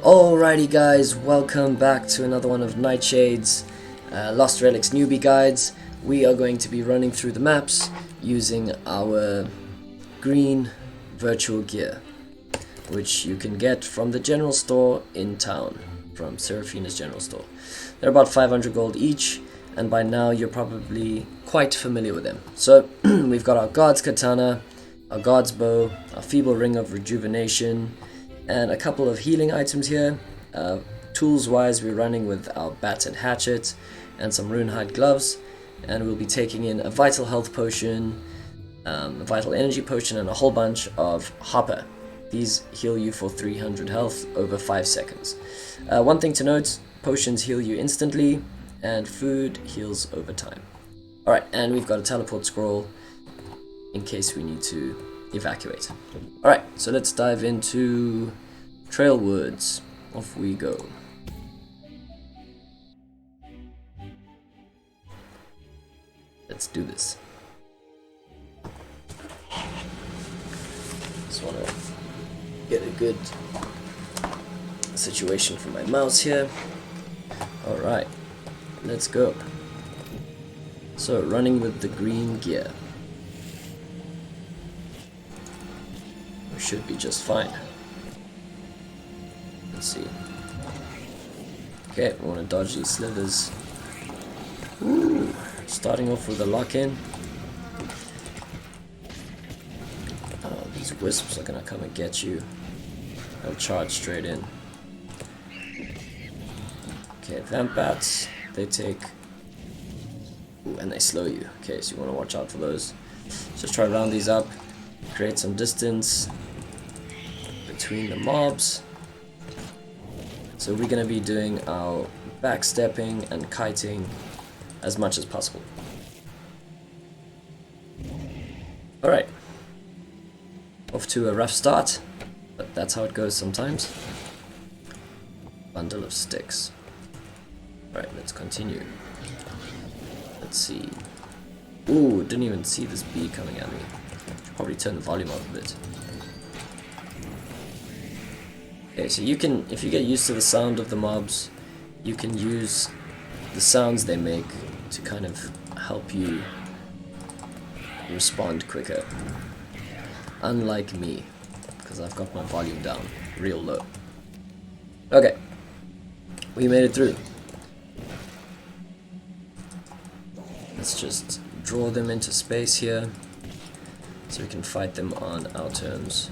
Alrighty guys, welcome back to another one of Nightshade's Lost Relics Newbie guides. We are going to be running through the maps using our green virtual gear, which you can get from the general store in town, from Seraphina's general store. They're about 500 gold each, and by now you're probably quite familiar with them. So we've got our God's Katana, our God's Bow, our Feeble Ring of Rejuvenation, and a couple of healing items here. Tools wise, we're running with our bat and hatchet and some runehide gloves, and we'll be taking in a vital health potion, a vital energy potion, and a whole bunch of hopper. These heal you for 300 health over 5 seconds. One thing to note, potions heal you instantly and food heals over time. Alright, and we've got a teleport scroll in case we need to evacuate. Alright, so let's dive into Trayl Woods. Off we go. Let's do this. Just want to get a good situation for my mouse here. Alright, let's go. So, running with the green gear. We should be just fine. Let's see. Okay, we want to dodge these slithers. Ooh, starting off with a lock-in. Oh, these wisps are gonna come and get you. They'll charge straight in. Okay, vamp bats, they take... Ooh, and they slow you. Okay, so you want to watch out for those. Just try to round these up, create some distance between the mobs. So we're going to be doing our backstepping and kiting as much as possible. Alright. Off to a rough start, but that's how it goes sometimes. Bundle of sticks. Alright, let's continue. Let's see. Ooh, didn't even see this bee coming at me. Should probably turn the volume up a bit. Okay, so you can, if you get used to the sound of the mobs, you can use the sounds they make to kind of help you respond quicker. Unlike me, because I've got my volume down real low. Okay, we made it through. Let's just draw them into space here, so we can fight them on our terms.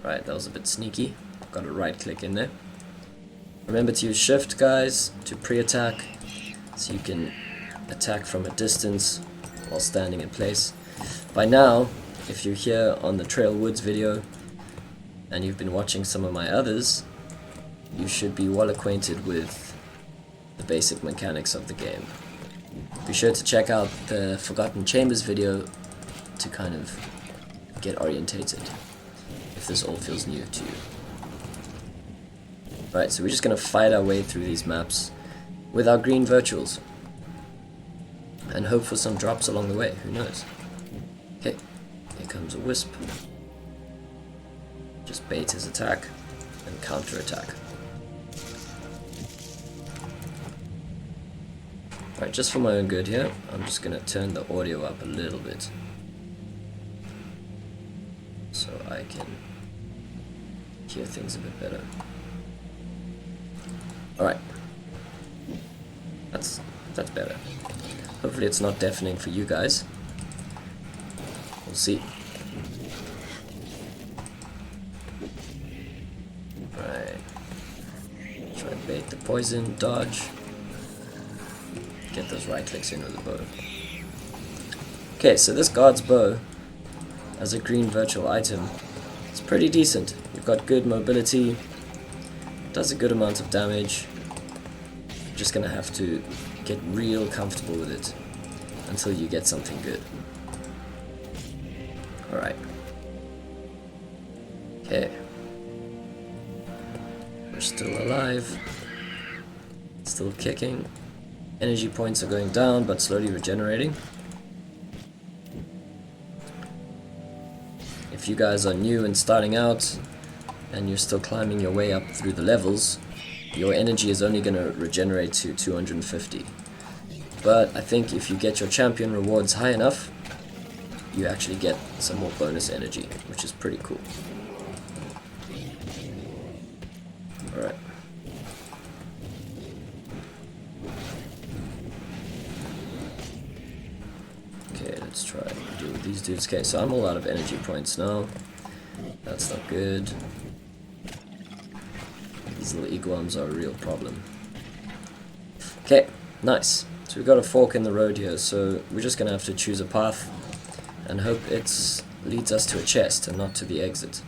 Right, that was a bit sneaky. Got a right click in there. Remember to use shift, guys, to pre-attack, so you can attack from a distance while standing in place. By now, if you're here on the Trayl Woods video, and you've been watching some of my others, you should be well acquainted with the basic mechanics of the game. Be sure to check out the Forgotten Chambers video to kind of get orientated, if this all feels new to you. Right, so we're just going to fight our way through these maps with our green virtuals and hope for some drops along the way, who knows. Okay, here comes a wisp. Just bait his attack and counter attack. Right, just for my own good here, I'm just going to turn the audio up a little bit so I can hear things a bit better. Alright. That's better. Hopefully it's not deafening for you guys. We'll see. Right. Try and bait the poison, dodge. Get those right clicks in with the bow. Okay, so this God's Bow as a green virtual item, it's pretty decent. You've got good mobility, does a good amount of damage. You're just gonna have to get real comfortable with it until you get something good. Alright. Okay. We're still alive. Still kicking. Energy points are going down, but slowly regenerating. if you guys are new and starting out, and you're still climbing your way up through the levels, your energy is only going to regenerate to 250. But I think if you get your champion rewards high enough, you actually get some more bonus energy, which is pretty cool. Alright. Okay, let's try and deal with these dudes. Okay, so I'm all out of energy points now. That's not good. These little iguams are a real problem. Okay, nice. So we've got a fork in the road here, so we're just going to have to choose a path and hope it leads us to a chest and not to the exit,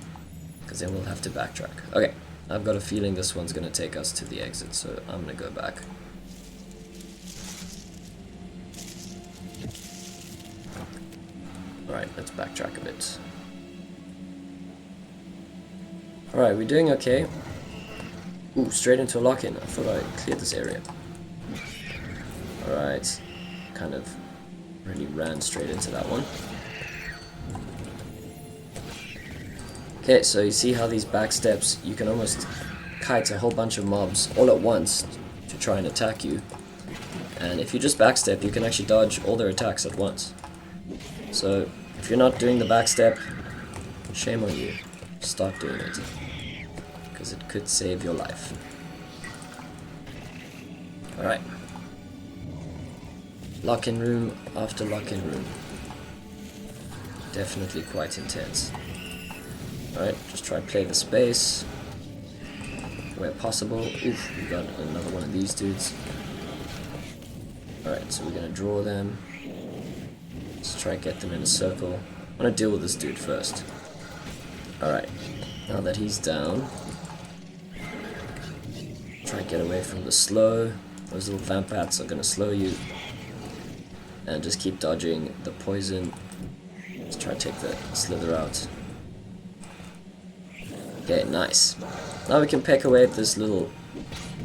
because then we'll have to backtrack. Okay, I've got a feeling this one's going to take us to the exit, so I'm going to go back. Alright, let's backtrack a bit. Alright, we're doing okay. Ooh, straight into a lock-in. I thought I cleared this area. Alright, kind of really ran straight into that one. Okay, so you see how these back steps, you can almost kite a whole bunch of mobs all at once to try and attack you. And if you just backstep, you can actually dodge all their attacks at once. So if you're not doing the backstep, shame on you. Start doing it, because it could save your life. Alright. Lock-in room after lock-in room. Definitely quite intense. Alright, just try to play the space where possible. Oof, we got another one of these dudes. Alright, so we're gonna draw them. Let's try to get them in a circle. I want to deal with this dude first. Alright, now that he's down, try to get away from the slow. Those little vamp bats are gonna slow you. And just keep dodging the poison. Let's try to take the slither out. Okay, nice. Now we can peck away at this little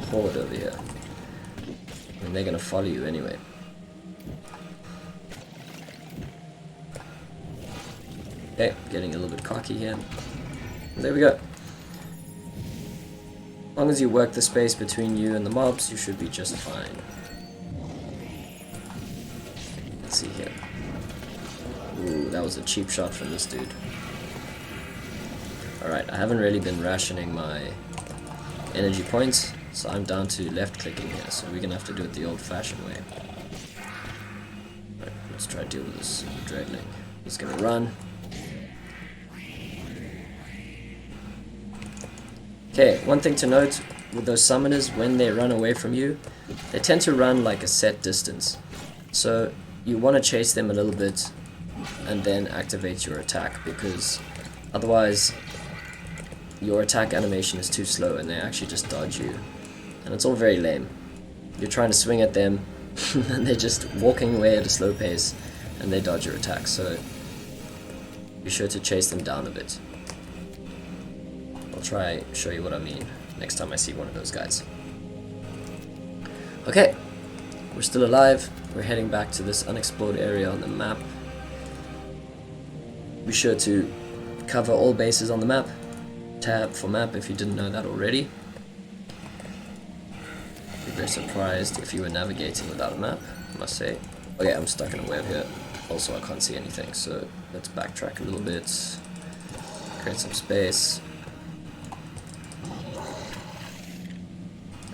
horde over here. And they're gonna follow you anyway. Okay, getting a little bit cocky here. There we go. As long as you work the space between you and the mobs, you should be just fine. Let's see here. Ooh, that was a cheap shot from this dude. Alright, I haven't really been rationing my energy points, so I'm down to left clicking here, so we're gonna have to do it the old fashioned way. Alright, let's try to deal with this Dreadling. He's gonna run. Okay, one thing to note with those summoners, when they run away from you, they tend to run like a set distance. So you want to chase them a little bit and then activate your attack, because otherwise your attack animation is too slow and they actually just dodge you. And it's all very lame. You're trying to swing at them and they're just walking away at a slow pace and they dodge your attack. So be sure to chase them down a bit. I'll try show you what I mean next time I see one of those guys. Okay, we're still alive. We're heading back to this unexplored area on the map. Be sure to cover all bases on the map. Tab for map if you didn't know that already. Be very surprised if you were navigating without a map, I must say. Okay, I'm stuck in a web here. Also, I can't see anything, so let's backtrack a little bit. Create some space.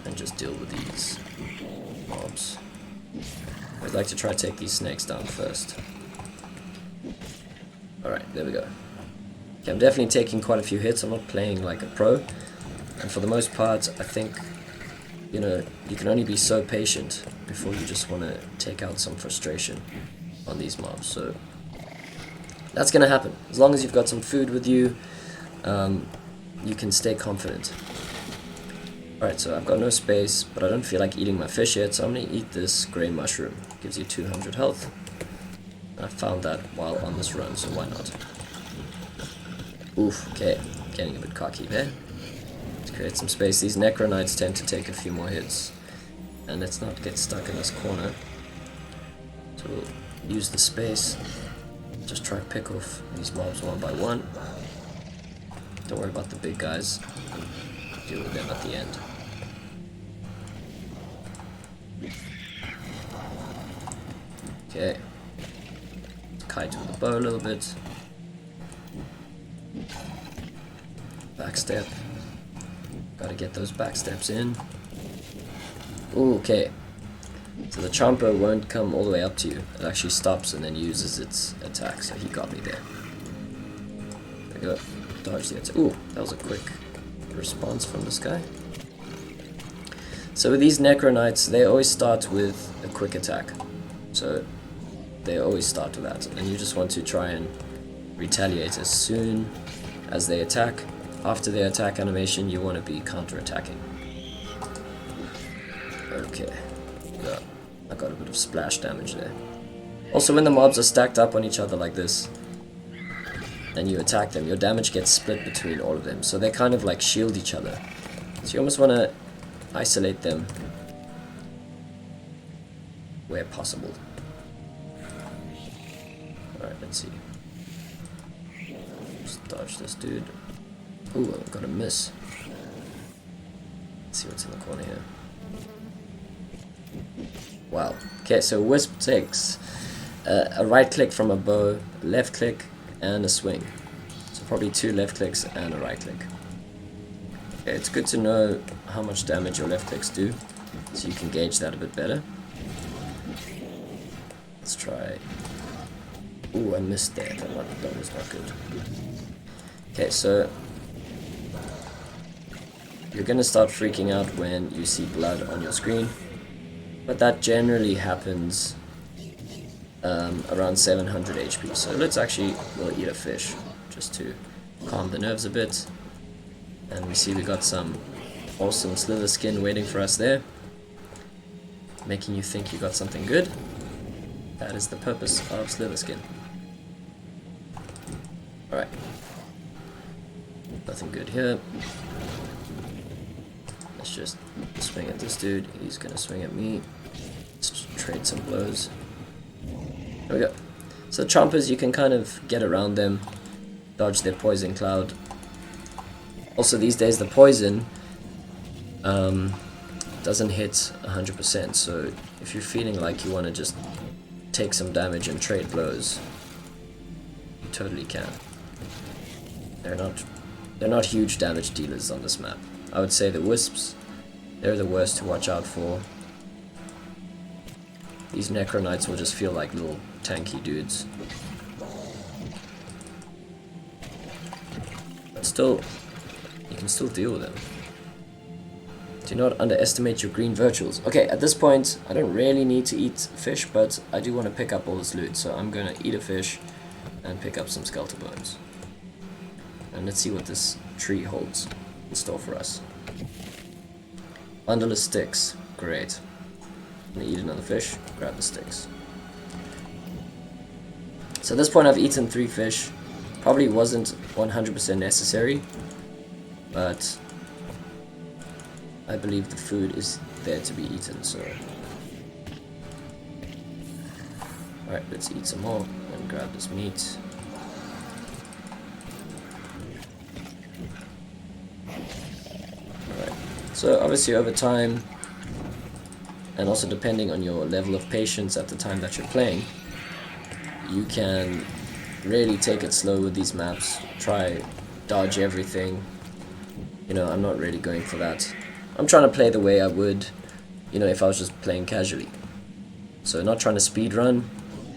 And just deal with these mobs. I'd like to try to take these snakes down first. Alright, there we go. Okay, I'm definitely taking quite a few hits. I'm not playing like a pro. And for the most part, I think, you know, you can only be so patient before you just want to take out some frustration on these mobs. So that's going to happen. As long as you've got some food with you, you can stay confident. Alright, so I've got no space, but I don't feel like eating my fish yet, so I'm going to eat this grey mushroom. Gives you 200 health. I found that while on this run, so why not? Oof, okay, getting a bit cocky there. Let's create some space. These Necronites tend to take a few more hits. And let's not get stuck in this corner. So we'll use the space. Just try to pick off these mobs one by one. Don't worry about the big guys. Deal with them at the end. Okay. Kite with the bow a little bit. Backstep. Gotta get those backsteps in. Ooh, okay. So the Chomper won't come all the way up to you. It actually stops and then uses its attack. So he got me there. There we go. Dodge the attack. Ooh, that was a quick response from this guy. So with these Necro Knights, they always start with a quick attack. So they always start with that. And you just want to try and retaliate as soon as they attack. After their attack animation, you want to be counter-attacking. Okay. Yeah, I got a bit of splash damage there. Also, when the mobs are stacked up on each other like this, and you attack them, your damage gets split between all of them. So they kind of like shield each other. So you almost want to isolate them where possible. Alright, let's see. Just dodge this dude. Ooh, I've got a miss. Let's see what's in the corner here. Wow. Okay, so Wisp takes a right click from a bow, left click, and a swing. So probably 2 left clicks and a right click. Okay, it's good to know how much damage your left clicks do, so you can gauge that a bit better. Let's try. Ooh, I missed that. That was not good. Okay, so you're gonna start freaking out when you see blood on your screen, but that generally happens around 700 HP. So let's actually, we'll eat a fish just to calm the nerves a bit. And we see we got some awesome slither skin waiting for us there, making you think you got something good. That is the purpose of slither skin. Alright. Nothing good here. Let's just swing at this dude. He's gonna swing at me. Let's trade some blows. There we go. So Chompers, you can kind of get around them, dodge their poison cloud. Also these days the poison doesn't hit 100%, so if you're feeling like you want to just take some damage and trade blows, you totally can. They're not huge damage dealers on this map. I would say the Wisps, they're the worst to watch out for. These Necro Knights will just feel like little tanky dudes. But still, you can still deal with them. Do not underestimate your green virtuals. Okay, at this point, I don't really need to eat fish, but I do want to pick up all this loot, so I'm gonna eat a fish and pick up some skeletal bones. And let's see what this tree holds in store for us. Bundle of sticks. Great. I'm gonna eat another fish, grab the sticks. So at this point I've eaten 3 fish. Probably wasn't 100% necessary, but I believe the food is there to be eaten, so... Alright, let's eat some more and grab this meat. Alright, so obviously over time, and also depending on your level of patience at the time that you're playing, you can really take it slow with these maps. Try dodge everything. You know, I'm not really going for that. I'm trying to play the way I would, you know, if I was just playing casually. So not trying to speed run,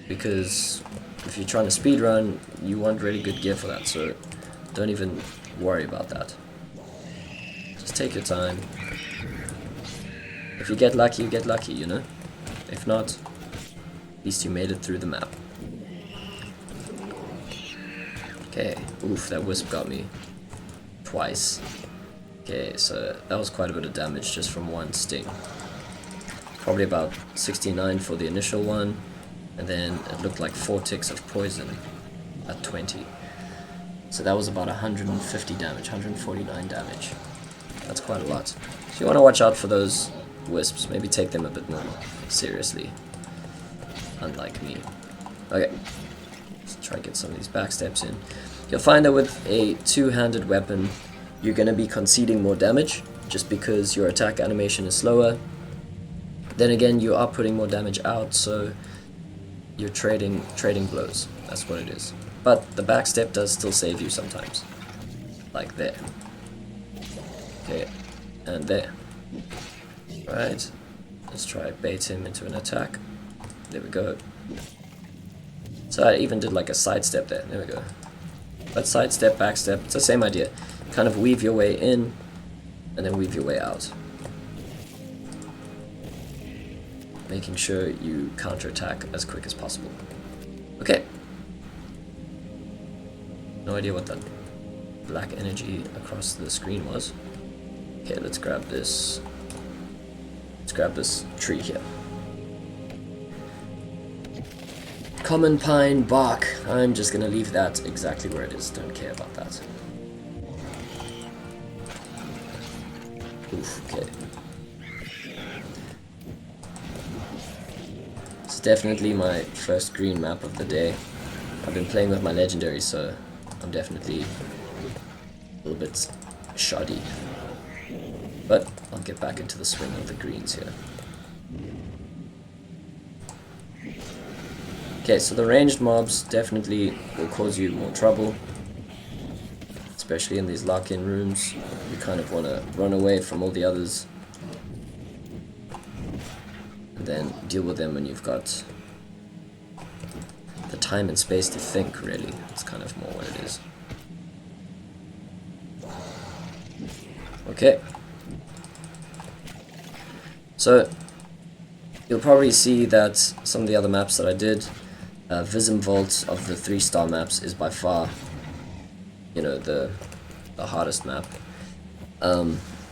because if you're trying to speed run, you want really good gear for that, so don't even worry about that. Just take your time. If you get lucky, you get lucky, you know? If not, at least you made it through the map. Okay, oof, that Wisp got me twice. Okay, so that was quite a bit of damage just from one sting. Probably about 69 for the initial one, and then it looked like 4 ticks of poison at 20. So that was about 150 damage, 149 damage. That's quite a lot. So you want to watch out for those Wisps, maybe take them a bit more seriously, unlike me. Okay, let's try and get some of these backsteps in. You'll find that with a two-handed weapon, you're going to be conceding more damage, just because your attack animation is slower. Then again, you are putting more damage out, so you're trading blows. That's what it is. But the backstep does still save you sometimes. Like there. Okay, and there. Right. Let's try bait him into an attack. There we go. So I even did like a sidestep there. There we go. But sidestep, backstep, it's the same idea. Kind of weave your way in, and then weave your way out. Making sure you counterattack as quick as possible. Okay. No idea what that black energy across the screen was. Okay, let's grab this. Let's grab this tree here. Common pine bark. I'm just gonna leave that exactly where it is. Don't care about that. Oof, okay. It's definitely my first green map of the day. I've been playing with my legendary, so I'm definitely a little bit shoddy. But I'll get back into the swing of the greens here. Okay, so the ranged mobs definitely will cause you more trouble. Especially in these lock-in rooms. You kind of want to run away from all the others. And then deal with them when you've got the time and space to think, really. It's kind of more what it is. Okay. So, you'll probably see that some of the other maps that I did, Vism Vault of the 3-star maps is by far, you know, the hardest map.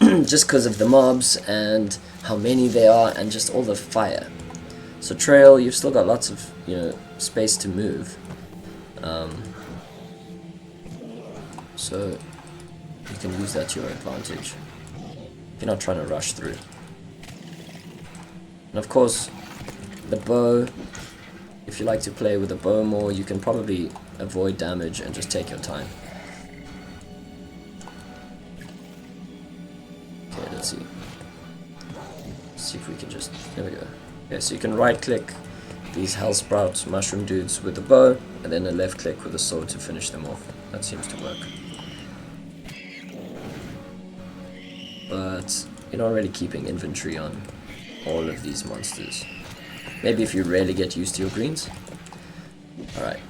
Just because of the mobs and how many they are and just all the fire. So Trayl, you've still got lots of, you know, space to move. So you can use that to your advantage if you're not trying to rush through. And of course, the bow, if you like to play with a bow more, you can probably avoid damage and just take your time. Okay, let's see. Let's see if we can just, there we go. Okay, so you can right click these Hellsprout mushroom dudes with the bow, and then a left click with the sword to finish them off. That seems to work. But you're not really keeping inventory on all of these monsters. Maybe if you really get used to your greens. Alright.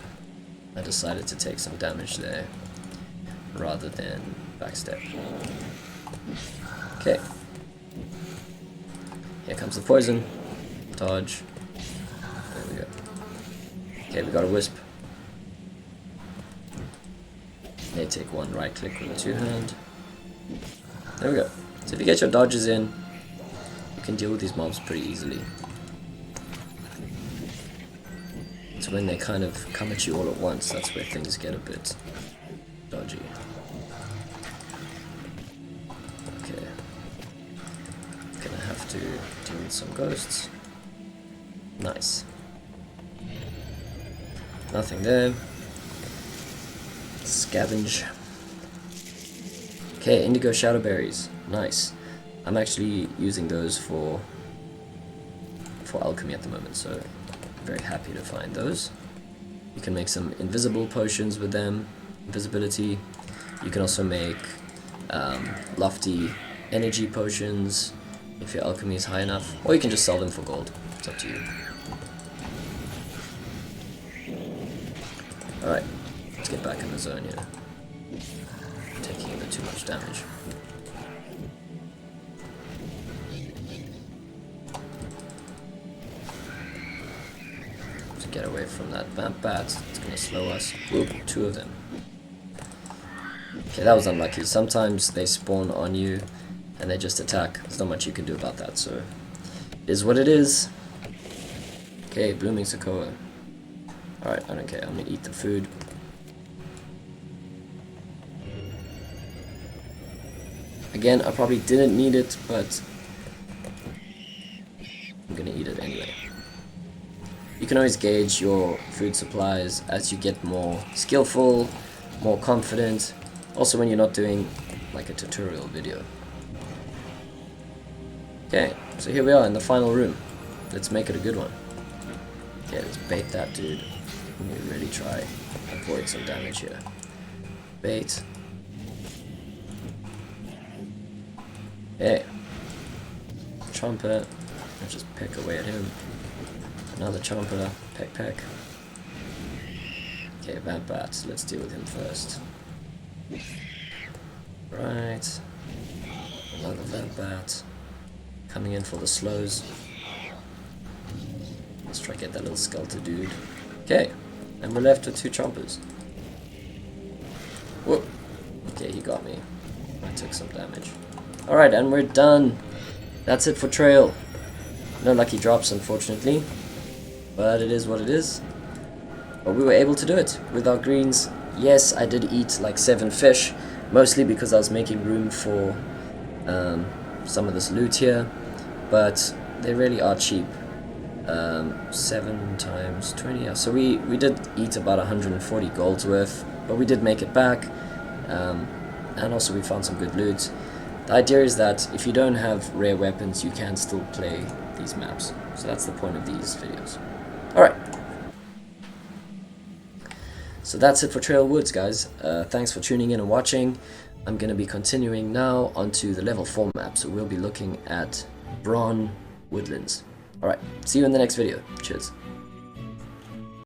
I decided to take some damage there rather than backstep. Okay. Here comes the poison. Dodge. There we go. Okay, we got a wisp. May take one right click with a two-hand. There we go. So if you get your dodges in, you can deal with these mobs pretty easily. It's when they kind of come at you all at once, that's where things get a bit dodgy. Okay. Gonna have to deal with some ghosts. Nice. Nothing there. Scavenge. Okay, indigo shadowberries. Nice. I'm actually using those for alchemy at the moment, so I'm very happy to find those. You can make some invisible potions with them, invisibility. You can also make lofty energy potions if your alchemy is high enough, or you can just sell them for gold. It's up to you. Alright, let's get back in the zone here. I'm taking a bit too much damage. To get away from that vamp bat, it's gonna slow us. Whoop, two of them. Okay, that was unlucky. Sometimes they spawn on you and they just attack. There's not much you can do about that, so it is what it is. Okay, blooming Sokoa. Alright, I don't care. I'm gonna eat the food. Again, I probably didn't need it, but I'm gonna eat it anyway. You can always gauge your food supplies as you get more skillful more confident. Also when you're not doing like a tutorial video. Okay, so here we are in the final room. Let's make it a good one. Okay, let's bait that dude. Let me really try avoid some damage here. Bait. Okay. Chomper. Let's just peck away at him. Another chomper. Peck, peck. Okay, Vamp Bat. Let's deal with him first. Right. Another Vamp Bat. Coming in for the slows. Let's try to get that little skeleton dude. Okay. And we're left with 2 chompers. Whoop. Okay, he got me. I took some damage. Alright, and we're done. That's it for Trayl. No lucky drops, unfortunately. But it is what it is. But we were able to do it with our greens. Yes, I did eat like 7 fish. Mostly because I was making room for some of this loot here. But they really are cheap. 7 times 20. Yeah. So we did eat about 140 golds worth. But we did make it back. And also we found some good loot. The idea is that if you don't have rare weapons, you can still play these maps. So that's the point of these videos. Alright. So that's it for Trayl Woods, guys. Thanks for tuning in and watching. I'm going to be continuing now onto the level 4 map. So we'll be looking at Bron Woodlands. Alright, see you in the next video. Cheers.